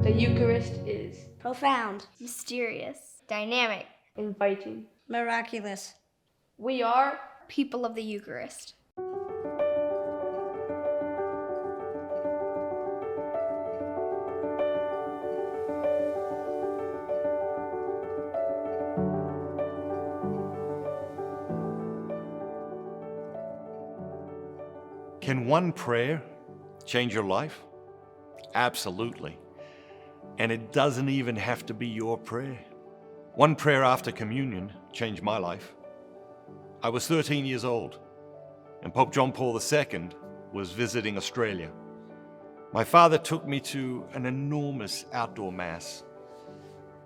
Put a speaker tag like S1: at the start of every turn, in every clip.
S1: The Eucharist is
S2: profound,
S3: mysterious, dynamic,
S1: inviting.
S2: miraculous.
S1: We are
S3: people of the Eucharist.
S4: Can one prayer change your life? Absolutely. And it doesn't even have to be your prayer. One prayer after communion changed my life. I was 13 years old, and Pope John Paul II was visiting Australia. My father took me to an enormous outdoor mass.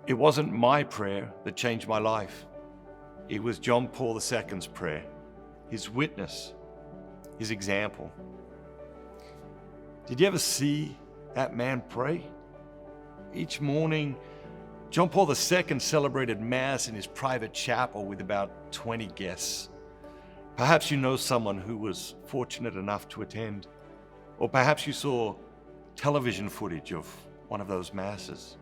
S4: It wasn't my prayer that changed my life. It was John Paul II's prayer, his witness, his example. Did you ever see that man pray? Each morning, John Paul II celebrated Mass in his private chapel with about 20 guests. Perhaps you know someone who was fortunate enough to attend, or perhaps you saw television footage of one of those Masses.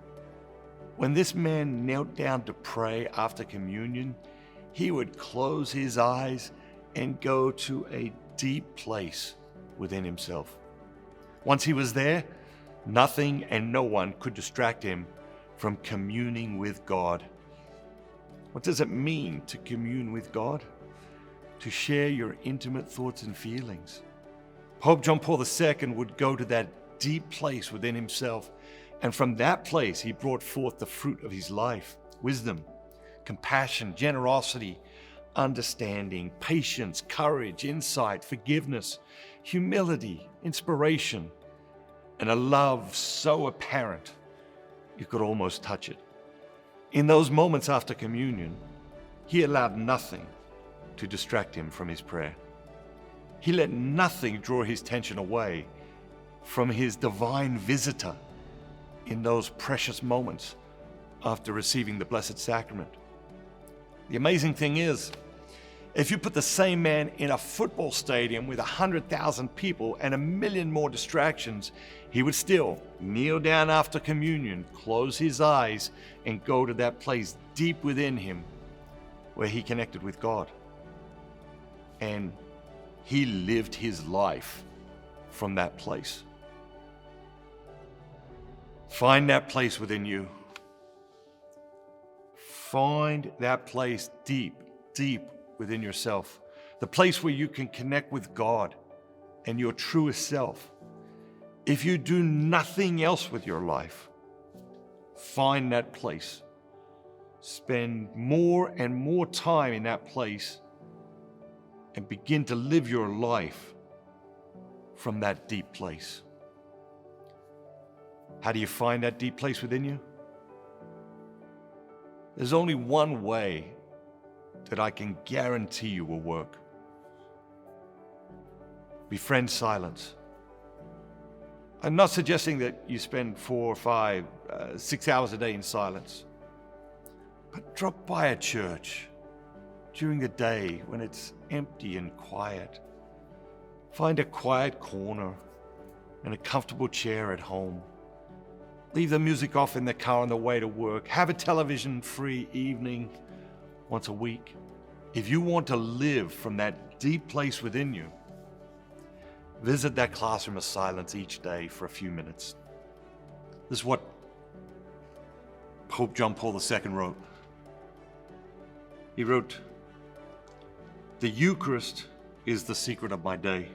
S4: When this man knelt down to pray after communion, he would close his eyes and go to a deep place within himself. Once he was there, nothing and no one could distract him from communing with God. What does it mean to commune with God? To share your intimate thoughts and feelings. Pope John Paul II would go to that deep place within himself, and from that place he brought forth the fruit of his life: wisdom, compassion, generosity, understanding, patience, courage, insight, forgiveness, humility, inspiration, and a love so apparent you could almost touch it. In those moments after communion, he allowed nothing to distract him from his prayer. He let nothing draw his attention away from his divine visitor in those precious moments after receiving the Blessed Sacrament. The amazing thing is, if you put the same man in a football stadium with 100,000 people and 1 million more distractions, he would still kneel down after communion, close his eyes, and go to that place deep within him where he connected with God. And he lived his life from that place. Find that place within you. Find that place deep, deep within yourself, the place where you can connect with God and your truest self. If you do nothing else with your life, find that place. Spend more and more time in that place and begin to live your life from that deep place. How do you find that deep place within you? There's only one way that I can guarantee you will work. Befriend silence. I'm not suggesting that you spend 4 or 5, 6 hours a day in silence, but drop by a church during the day when it's empty and quiet. Find a quiet corner and a comfortable chair at home. Leave the music off in the car on the way to work. Have a television-free evening once a week. If you want to live from that deep place within you, visit that classroom of silence each day for a few minutes. This is what Pope John Paul II wrote. He wrote, "The Eucharist is the secret of my day.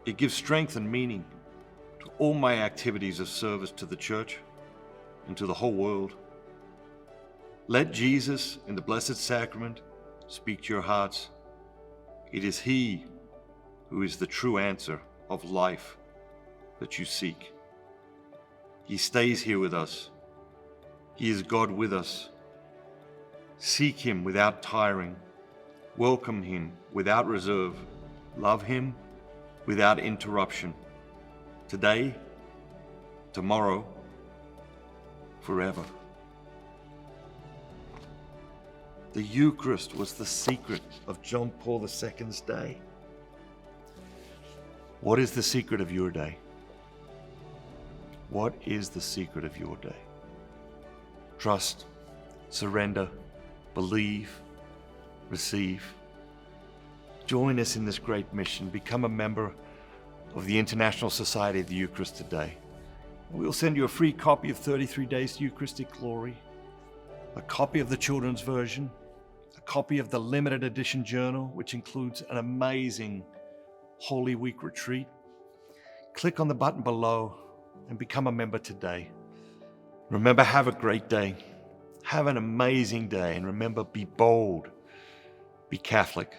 S4: It gives strength and meaning to all my activities of service to the Church and to the whole world. Let Jesus in the Blessed Sacrament speak to your hearts. It is He who is the true answer of life that you seek. He stays here with us. He is God with us. Seek Him without tiring. Welcome Him without reserve. Love Him without interruption. Today, tomorrow, forever." The Eucharist was the secret of John Paul II's day. What is the secret of your day? What is the secret of your day? Trust, surrender, believe, receive. Join us in this great mission. Become a member of the International Society of the Eucharist today. We'll send you a free copy of 33 Days to Eucharistic Glory, a copy of the children's version, a copy of the limited edition journal, which includes an amazing Holy Week retreat. Click on the button below and become a member today. Remember, have a great day. Have an amazing day. And remember, be bold. Be Catholic.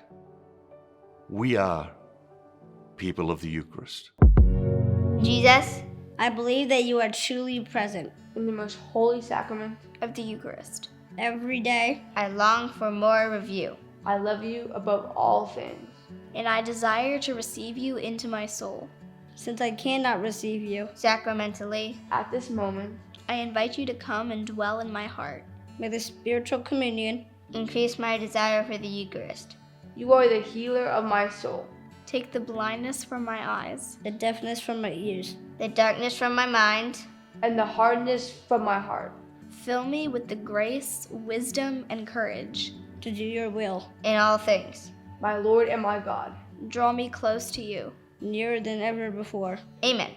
S4: We are people of the Eucharist.
S3: Jesus
S2: I believe that you are truly present
S1: in the most holy sacrament.
S3: of the Eucharist.
S2: every day.
S3: I long for more of you,
S1: I love you above all things.
S3: and I desire to receive you into my soul.
S2: Since I cannot receive you,
S3: Sacramentally,
S1: At this moment,
S3: I invite you to come and dwell in my heart.
S2: may the spiritual communion
S3: Increase my desire for the Eucharist.
S1: you are the healer of my soul.
S3: Take the blindness from my eyes,
S2: the deafness from my ears,
S3: the darkness from my mind.
S1: And the hardness from my heart.
S3: Fill me with the grace, wisdom, and courage
S2: to do your will,
S3: in all things.
S1: My Lord and my God.
S3: Draw me close to you.
S2: nearer than ever before.
S3: Amen.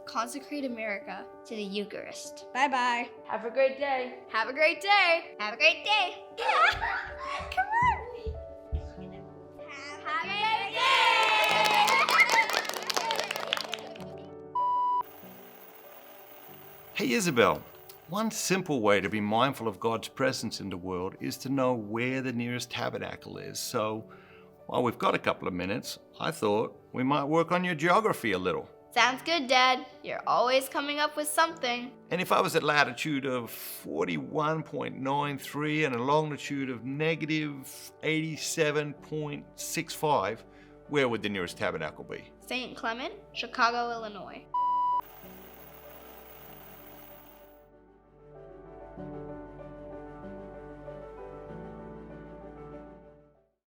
S3: Consecrate America to the Eucharist.
S2: Bye-bye.
S1: Have a great day.
S3: Have a great day. Have a great day. Come on. Have a great day.
S4: Hey Isabel, one simple way to be mindful of God's presence in the world is to know where the nearest tabernacle is. So, while we've got a couple of minutes, I thought we might work on your geography a little.
S3: Sounds good, Dad. You're always coming up with something.
S4: And if I was at latitude of 41.93 and a longitude of negative 87.65, where would the nearest tabernacle be?
S3: St. Clement, Chicago, Illinois.